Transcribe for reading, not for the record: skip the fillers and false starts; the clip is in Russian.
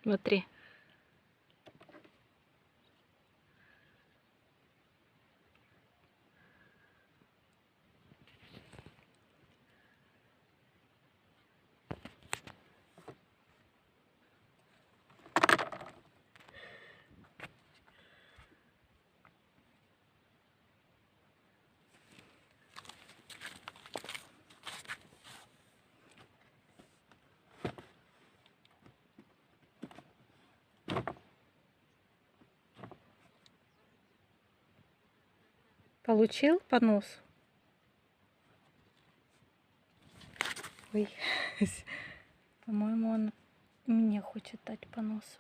Смотри. Получил по носу? Ой, по-моему, он мне хочет дать по носу.